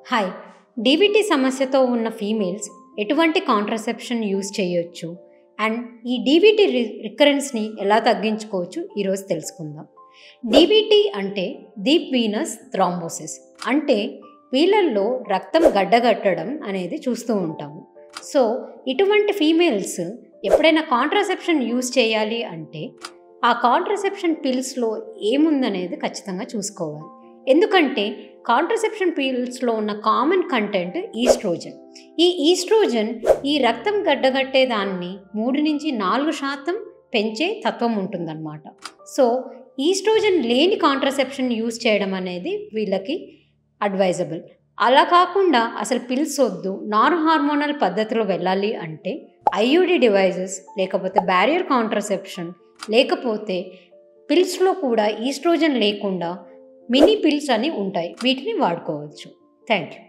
Hi. DVT సమస్యతో ఉన్న females ఎటువంటి కాంట్రసెప్షన్ యూజ్ చేయొచ్చు అండ్ ఈ డీవీటీ రికరెన్స్ని ఎలా తగ్గించుకోవచ్చు ఈరోజు తెలుసుకుందాం. డీవీటీ అంటే డీప్ వీనస్ థ్రాంబోసిస్, అంటే వీళ్ళల్లో రక్తం గడ్డగట్టడం అనేది చూస్తూ ఉంటాము. సో ఇటువంటి ఫీమేల్స్ ఎప్పుడైనా కాంట్రసెప్షన్ యూజ్ చేయాలి అంటే ఆ కాంట్రసెప్షన్ పిల్స్లో ఏముందనేది ఖచ్చితంగా చూసుకోవాలి. ఎందుకంటే కాంట్రసెప్షన్ పిల్స్లో ఉన్న కామన్ కంటెంట్ ఈస్ట్రోజన్. ఈ ఈస్ట్రోజన్ ఈ రక్తం గడ్డగట్టేదాన్ని 3-4% పెంచే తత్వం ఉంటుందన్నమాట. సో ఈస్ట్రోజన్ లేని కాంట్రసెప్షన్ యూజ్ చేయడం అనేది వీళ్ళకి అడ్వైజబుల్. అలా కాకుండా అసలు పిల్స్ వద్దు, నాన్ హార్మోనల్ పద్ధతిలో వెళ్ళాలి అంటే ఐయుడి డివైజెస్, లేకపోతే బ్యారియర్ కాంట్రసెప్షన్, లేకపోతే పిల్స్లో కూడా ఈస్ట్రోజన్ లేకుండా మినీ పిల్స్ అని ఉంటాయి, వీటిని వాడుకోవచ్చు. Thank you.